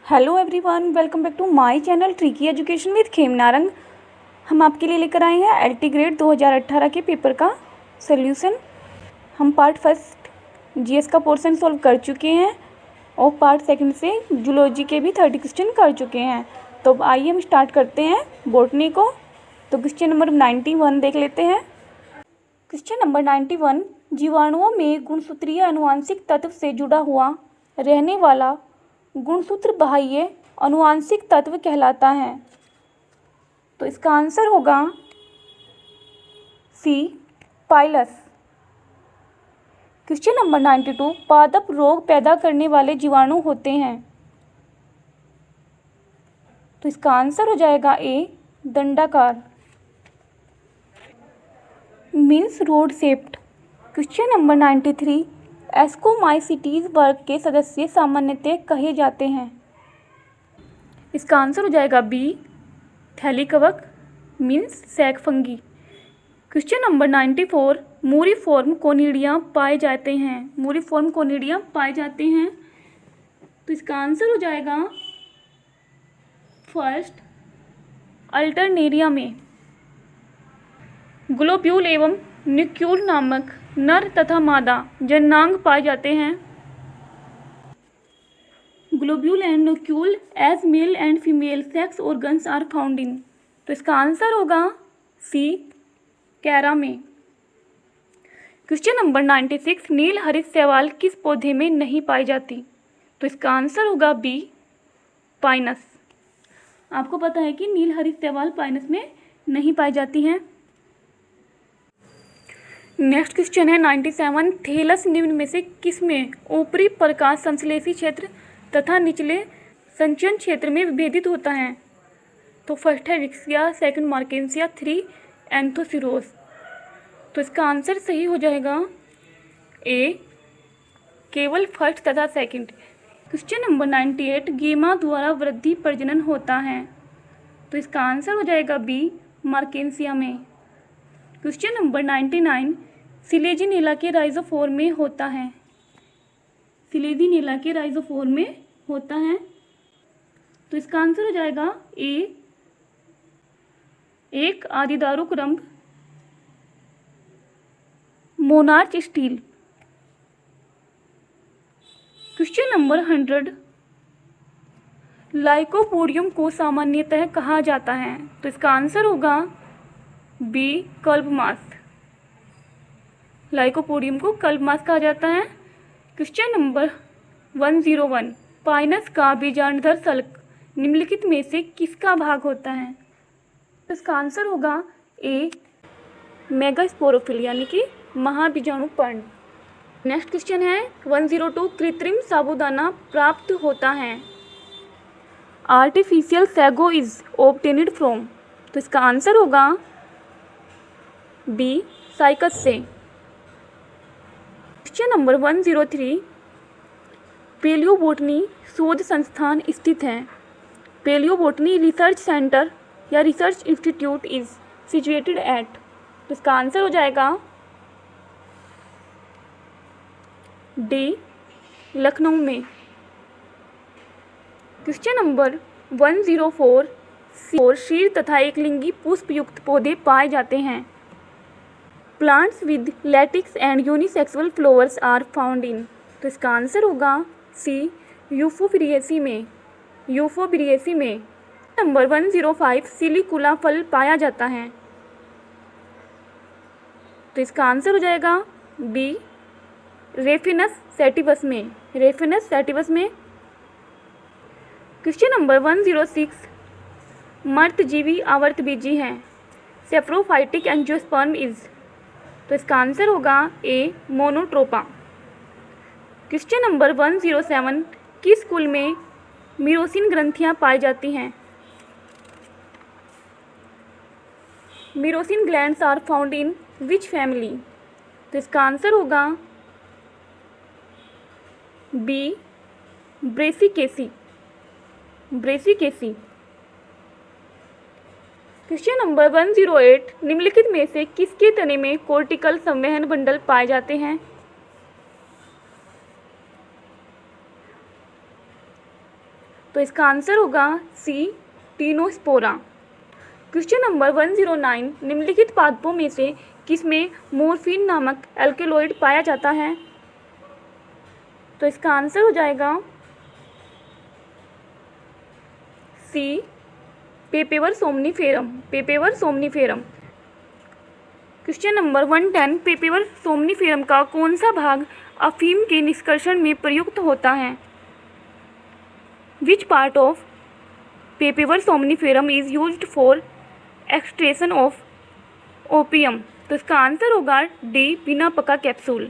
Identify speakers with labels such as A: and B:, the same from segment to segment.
A: Hello everyone, welcome back to my channel tricky education with Khemnarang. हम आपके लिए लेकर आए हैं एलटी ग्रेड 2018 के पेपर का सॉल्यूशन। हम पार्ट फर्स्ट जीएस का पोर्शन सॉल्व कर चुके हैं और पार्ट सेकंड से जूलॉजी के भी 30 क्वेश्चन कर चुके हैं। तो अब आइए हम स्टार्ट करते हैं बॉटनी को। तो क्वेश्चन नंबर 91 देख लेते हैं। क्वेश्चन नंबर 91, जीवाणुओं में गुणसूत्रीय आनुवंशिक तत्व से जुड़ा हुआ रहने वाला गुणसूत्र बाह्य आनुवंशिक तत्व कहलाता है। तो इसका आंसर होगा सी, पाइलस। क्वेश्चन नंबर 92, पादप रोग पैदा करने वाले जीवाणु होते हैं। तो इसका आंसर हो जाएगा ए, दंडाकार, means rod shaped. Question number 93, ascomycetes वर्ग के सदस्य सामान्यतः कहे जाते हैं। इसका आंसर हो जाएगा बी, थैलीकवक, means sac fungi. Question number 94, muriform conidia पाए जाते हैं। मूरिफॉर्म कोनिडिया पाए जाते हैं। तो इसका आंसर हो जाएगा फर्स्ट, अल्टरनेरिया में। ग्लोब्यूल एवं न्यूक्यूल नामक नर तथा मादा जननांग पाए जाते हैं। Globule and nucule as male and female sex organs are found in. तो इसका आंसर होगा सी, कैरा में। क्वेश्चन नंबर 96, नील हरित शैवाल किस पौधे में नहीं पाई जाती। तो इसका आंसर होगा बी, पाइनस। आपको पता है कि नील हरित शैवाल पाइनस में नहीं पाई जाती हैं। नेक्स्ट क्वेश्चन है 97, थैलस निम्न में से किसमें ऊपरी प्रकाश संश्लेषी क्षेत्र तथा निचले संचयन क्षेत्र में विभेदित होता है। तो फर्स्ट है विक्सिया, सेकंड मार्केंसिया, 3 एंथोसिरोस। तो इसका आंसर सही हो जाएगा ए, केवल फर्स्ट तथा सेकंड। क्वेश्चन नंबर 98, गेमा द्वारा वृद्धि प्रजनन होता है। तो इसका आंसर हो जाएगा बी, मार्केंसिया में। क्वेश्चन नंबर 99, सिलेजिनेला के राइजोफोर में होता है। सिलेजिनेला के राइजोफोर में होता है। तो इसका आंसर हो जाएगा ए, एक आदिदारुक रंभ, monarch stele. Question number 100, lycopodium को सामान्यतः कहा जाता है। तो इसका आंसर होगा बी, कल्पमास। लाइकोपोडियम को कल्पमास कहा जाता है। क्वेश्चन नंबर 101, पाइनस का बीजांडधर सल्क निम्नलिखित में से किसका भाग होता है। तो इसका आंसर होगा ए, मेगास्पोरोफिल यानी कि महाबीजाणु पर्ण। नेक्स्ट क्वेश्चन है 102, कृत्रिम साबूदाना प्राप्त होता है। Artificial sago is obtained from. तो इसका आंसर होगा बी, साइकस से। क्वेश्चन नंबर 103, पेलियोबोटनी शोध संस्थान स्थित है। पेलियोबोटनी रिसर्च सेंटर या research institute is situated at. तो इसका आंसर हो जाएगा डी, लखनऊ में। क्वेश्चन नंबर 104, शीर तथा एकलिंगी पुष्पयुक्त पौधे पाए जाते हैं। Plants with latex and unisexual flowers are found in. तो इसका आंसर होगा सी, यूफोबिरिएसी में। यूफोबिरिएसी में। नंबर 105, सिलिकुला फल पाया जाता है। तो इसका आंसर हो जाएगा बी, रेफिनस सैटिवस में। रेफिनस सैटिवस में। क्वेश्चन नंबर 106, मर्तजीवी आवर्तबीजी हैं। Saprophytic angiosperm is. तो इसका आंसर होगा ए, मोनोट्रोपा। क्वेश्चन नंबर 107, किस कुल में मीरोसिन ग्रंथियां पाई जाती हैं। Myrosin glands are found in which family. तो इसका आंसर होगा B, Brassicaceae. Brassicaceae. Question number 108, निम्नलिखित में से किसके तने में कोर्टिकल संवहन बंडल पाए जाते हैं। तो इसका आंसर होगा सी, टीनोस्पोरा। क्वेश्चन नंबर 109, निम्नलिखित पादपों में से किसमें मोर्फिन नामक एल्केलॉइड पाया जाता है? तो इसका आंसर हो जाएगा C, papaver somniferum, papaver somniferum. Question number 110, papaver somniferum का कौन सा भाग अफीम के निष्कर्षण में प्रयुक्त होता है? Which part of पेपेवर somniferum is used for extraction of opium? तो इसका आंसर होगा डी, बिना पका कैप्सूल।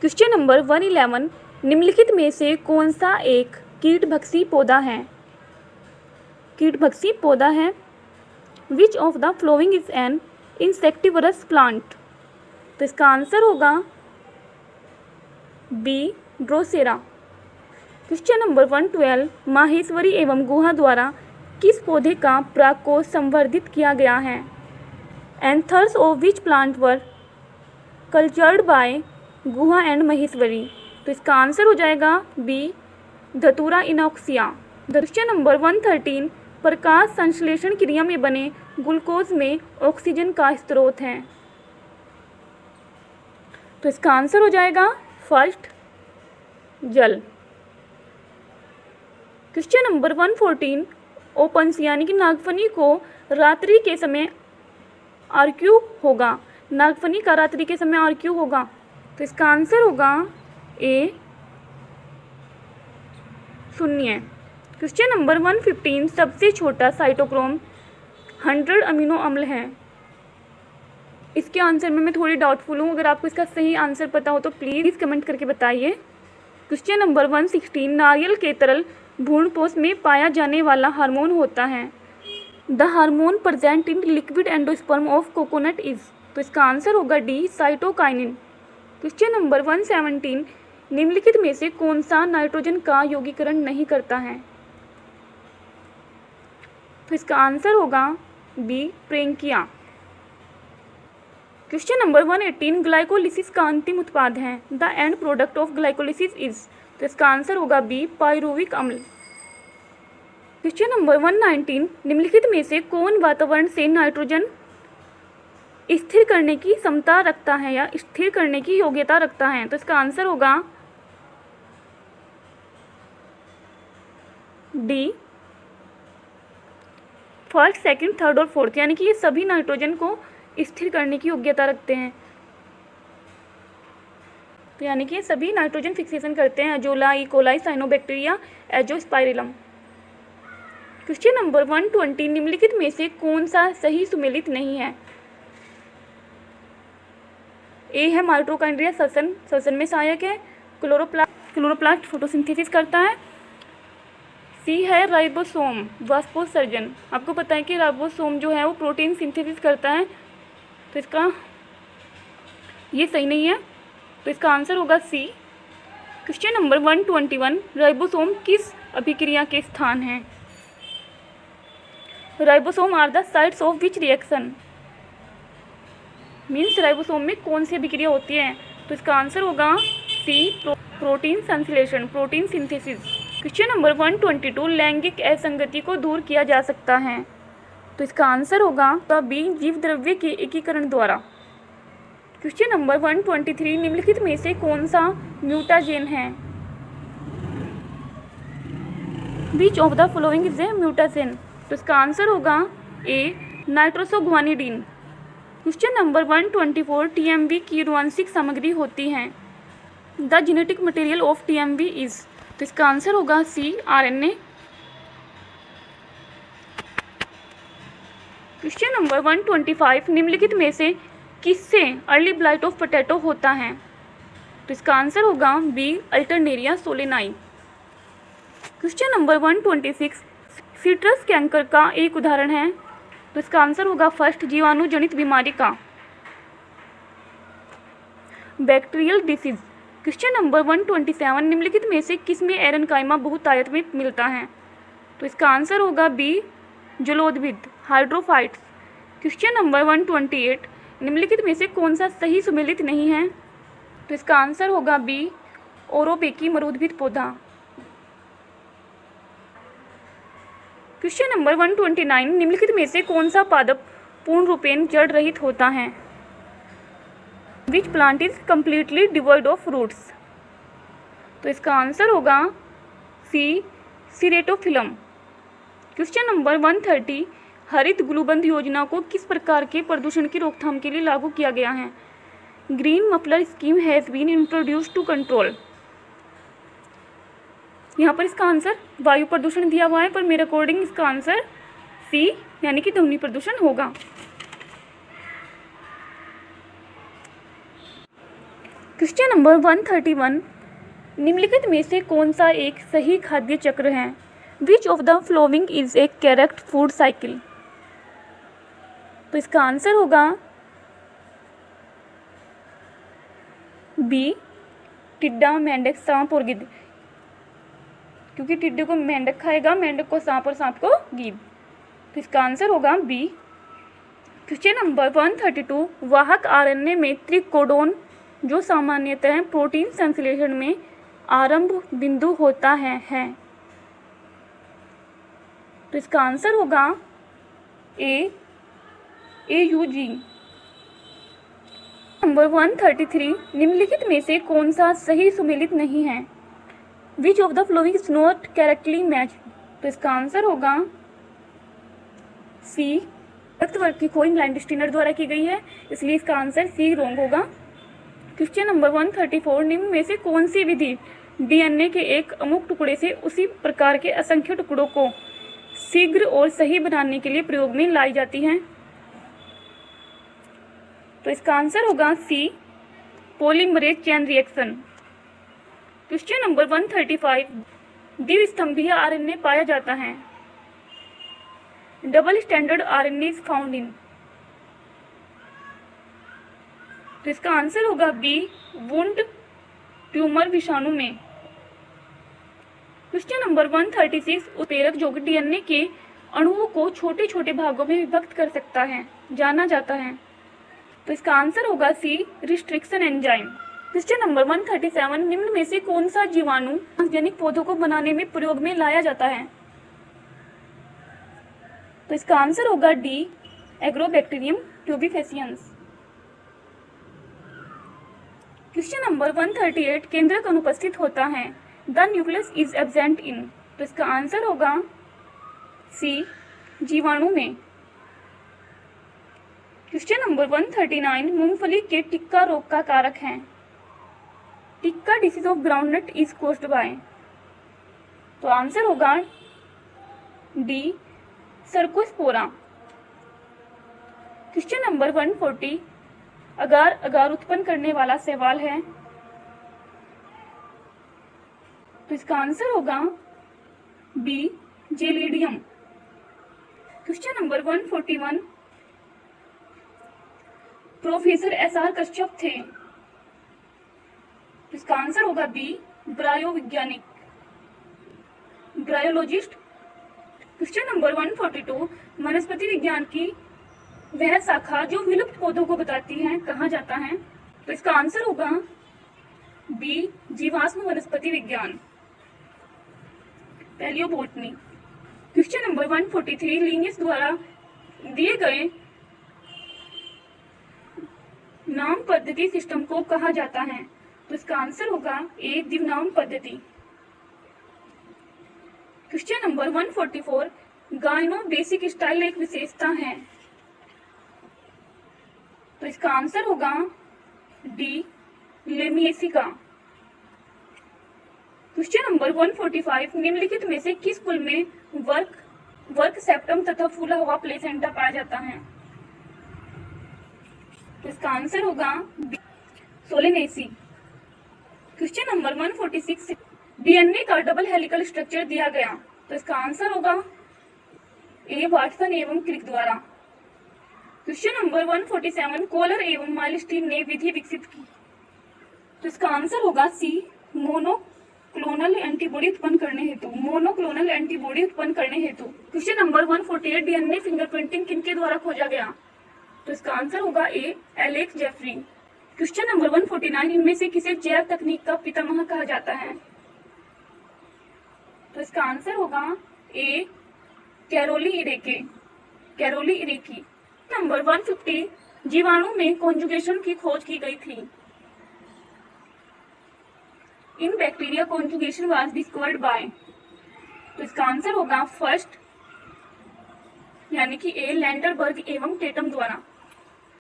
A: क्वेश्चन नंबर 111, निम्नलिखित में से कौन सा एक कीटभक्षी पौधा है? कीटभक्षी पौधा है। Which of the following is an insectivorous plant? तो इसका आंसर होगा B, Drosera. Question number 112, Maheshwari एवं गुहा द्वारा किस पौधे का प्रकोष्ठ संवर्धित किया गया है? Anthers of which plant were cultured by Guha and Maheshwari? तो इसका आंसर हो जाएगा बी, धतूरा इनॉक्सिया। क्वेश्चन नंबर 113, प्रकाश संश्लेषण क्रिया में बने ग्लूकोज में ऑक्सीजन का स्रोत है? तो इसका आंसर हो जाएगा फर्स्ट, जल। क्वेश्चन नंबर 114, ओपन्स यानी कि नागफनी को रात्रि के समय आर्क्यू होगा? नागफनी का रात्रि के समय आर्क्यू होगा? तो इसका आंसर होगा ए, शून्य। क्वेश्चन नंबर 115, सबसे छोटा साइटोक्रोम 100 अमीनो अम्ल है? इसके आंसर में मैं थोड़ी डाउटफुल हूँ। अगर आपको इसका सही आंसर पता हो तो प्लीज़ कमेंट करके बताइए। क्वेश्चन नंबर 116, नारियल के तरल भ्रूणपोष में पाया जाने वाला हार्मोन होता है? The hormone present in liquid endosperm of coconut is? तो इसका आंसर होगा डी, साइटोकाइनिन। क्वेश्चन नंबर 117, निम्नलिखित में से कौन सा नाइट्रोजन का यौगीकरण नहीं करता है? तो इसका आंसर होगा बी, प्रेंकिया। क्वेश्चन नंबर 118, ग्लाइकोलिसिस का अंतिम उत्पाद है? The end product of glycolysis is? तो इसका आंसर होगा बी, पाइरुविक अम्ल। क्वेश्चन नंबर 119, निम्नलिखित में से कौन वातावरण से नाइट्रोजन स्थिर करने की क्षमता रखता है या स्थिर करने की योग्यता रखता है? तो इसका आंसर होगा डी, फर्स्ट, सेकंड, थर्ड और फोर्थ, यानी कि ये सभी नाइट्रोजन को स्थिर करने की योग्यता रखते हैं। तो यानी कि सभी नाइट्रोजन फिक्सेशन करते हैं, azolla, E coli, cyanobacteria, Azospirillum. Question number 120, निम्नलिखित में से कौन सा सही सुमेलित नहीं है? ए है माइटोकॉन्ड्रिया, श्वसन में सहायक है। क्लोरोप्लास्ट फोटोसिंथेसिस करता है। सी है राइबोसोम, वाष्पोत्सर्जन। आपको पता है कि राइबोसोम जो है वो प्रोटीन सिंथेसिस करता है, तो इसका ये सही नहीं है, तो इसका आंसर होगा सी। क्वेश्चन नंबर 121, राइबोसोम किस अभिक्रिया के स्थान हैं? Ribosome are the sites of which reaction? Means ribosome में कौन सी अभिक्रिया होती है? तो इसका आंसर होगा सी, प्रोटीन संश्लेषण, प्रोटीन सिंथेसिस। क्वेश्चन नंबर 122, लैंगिक असंगति को दूर किया जा सकता है? तो इसका आंसर होगा बी, जीव द्रव्य के एकीकरण द्वारा। क्वेश्चन नंबर 123, निम्नलिखित में से कौन सा म्यूटाजेन है? Which of the following is a mutagen? तो इसका आंसर होगा ए, नाइट्रोसोग्वानिडीन। क्वेश्चन नंबर 124, टीएमवी की आनुवंशिक सामग्री होती है? The genetic material of TMV is? तो इसका आंसर होगा सी, आरएनए। क्वेश्चन नंबर 125, निम्नलिखित में से किससे अर्ली ब्लाइट ऑफ पोटैटो होता है? तो इसका आंसर होगा B, Alternaria solani. Question number 126, citrus canker का एक उदाहरण है? तो इसका आंसर होगा फर्स्ट, जीवाणु जनित बीमारी का, बैक्टीरियल डिसीज। क्वेश्चन नंबर 127, निम्नलिखित में से किसमें एरनकाइमा बहुतायत में मिलता है? तो इसका आंसर होगा बी, जलोदविद, हाइड्रोफाइट्स। क्वेश्चन नंबर 128, निम्नलिखित में से कौन सा सही सुमेलित नहीं है? तो इसका आंसर होगा बी, ओरोबेकी मरुद्भिद पौधा। क्वेश्चन नंबर 129, निम्नलिखित में से कौन सा पादप पूर्ण रूपेण जड़ रहित होता है? Which plant is completely devoid of roots? तो इसका आंसर होगा सी, सीरेटोफिलम। क्वेश्चन नंबर 130, हरित ग्लूबंद योजना को किस प्रकार के प्रदूषण की रोकथाम के लिए लागू किया गया है? Green muffler scheme has been introduced to control. यहाँ पर इसका आंसर वायु प्रदूषण दिया हुआ है, पर मेरे अकॉर्डिंग इसका आंसर सी यानी कि ध्वनि प्रदूषण होगा। क्वेश्चन नंबर 131, निम्नलिखित में से कौन सा एक सही खाद्य चक्र है? Which of the following is A correct food cycle? तो इसका आंसर होगा बी, टिड्डा, मेंढक, सांप और गिद्ध, क्योंकि टिड्डे को मेंढक खाएगा, मेंढक को सांप और सांप को गिद्ध। तो इसका आंसर होगा बी। क्वेश्चन नंबर 132, वाहक आरएनए में त्रिकोडोन जो सामान्यतः प्रोटीन संश्लेषण में आरंभ बिंदु होता है। तो इसका आंसर होगा ए, AUG। नंबर 133, निम्नलिखित में से कौन सा सही सुमेलित नहीं है? Which of the following is not correctly match? तो इसका आंसर होगा सी, रक्तवर्ग की खोज लैंडस्टीनर द्वारा की गई है, इसलिए इसका आंसर सी रॉन्ग होगा। क्वेश्चन नंबर 134, निम्न में से कौन सी विधि डीएनए के एक अमुक टुकड़े से उसी प्रकार के असंख्य टुकड़ों को शीघ्र और सही बनाने के लिए प्रयोग में लाई जाती है? तो इसका आंसर होगा C, polymerase chain reaction. Question number 135, द्विस्तंभीय आरएनए पाया जाता है। Double standard RNA is found in. तो इसका आंसर होगा बी, वुंड ट्यूमर विषाणु में। क्वेश्चन नंबर 136, उत्प्रेरक जो डीएनए के अणुओं को छोटे छोटे भागों में विभक्त कर सकता है जाना जाता है। तो इसका आंसर होगा सी, रिस्ट्रिक्शन एंजाइम। क्वेश्चन नंबर 137, निम्न में से कौन सा जीवाणु ट्रांसजेनिक पौधों को बनाने में प्रयोग में लाया जाता है? तो इसका आंसर होगा डी, एग्रोबैक्टीरियम ट्यूबिफेसियंस। क्वेश्चन नंबर 138, केंद्रक अनुपस्थित होता है। The nucleus is absent in. तो इसका आंसर होगा सी, जीवाणु में। क्वेश्चन नंबर 139, मूंगफली के टिक्का रोग का कारक है। Tikka disease of groundnut is caused by. तो आंसर होगा D, Cercospora. Question number 140, agar agar उत्पन्न करने वाला शैवाल है। तो इसका आंसर होगा B, Gelidium. Question number 141, professor SR Kashyap थे। इसका आंसर होगा बी, ब्रायोवैज्ञानिक, ब्रायोलॉजिस्ट। क्वेश्चन नंबर 142, वनस्पति विज्ञान की वह शाखा जो विलुप्त पौधों को बताती है कहा जाता है? तो इसका आंसर होगा बी, जीवाश्म वनस्पति विज्ञान, पैलियोबोटनी। क्वेश्चन नंबर 143, लिनियस द्वारा दिए गए नाम पद्धति सिस्टम को कहा जाता है? तो इसका आंसर होगा ए, द्विनाम पद्धति। क्वेश्चन नंबर 144, गायनो बेसिक स्टाइल एक विशेषता है। तो इसका आंसर होगा डी, लेमिएसिका। क्वेश्चन नंबर 145, निम्नलिखित में से किस फूल में वर्क सेप्टम तथा फूला हुआ प्लेसेंटा पाया जाता है? तो इसका आंसर होगा B, Solanaceae. Question number 146, DNA का डबल हेलिकल स्ट्रक्चर दिया गया। तो इसका आंसर होगा ए, वाटसन एवं क्रिक द्वारा। क्वेश्चन नंबर 147, कोलर एवं माइलस्टीन ने विधि विकसित की। तो इसका आंसर होगा सी, मोनोक्लोनल एंटीबॉडी उत्पन्न करने हेतु, मोनोक्लोनल एंटीबॉडी उत्पन्न करने हेतु। क्वेश्चन नंबर 148, डीएनए फिंगरप्रिंटिंग किनके द्वारा खोजा गया? तो इसका आंसर होगा ए, एलेक्स जेफरी। क्वेश्चन नंबर 149, इनमें से किसे जैव तकनीक का पितामह कहा जाता है? तो इसका आंसर होगा ए, कैरोली इरेकी। नंबर 150, जीवाणु में कॉन्जुगेशन की खोज की गई थी। इन bacteria conjugation was discovered by, तो इसका आंसर होगा फर्स्ट, यानी कि ए लैंडरबर्ग एवं टेटम द्वारा।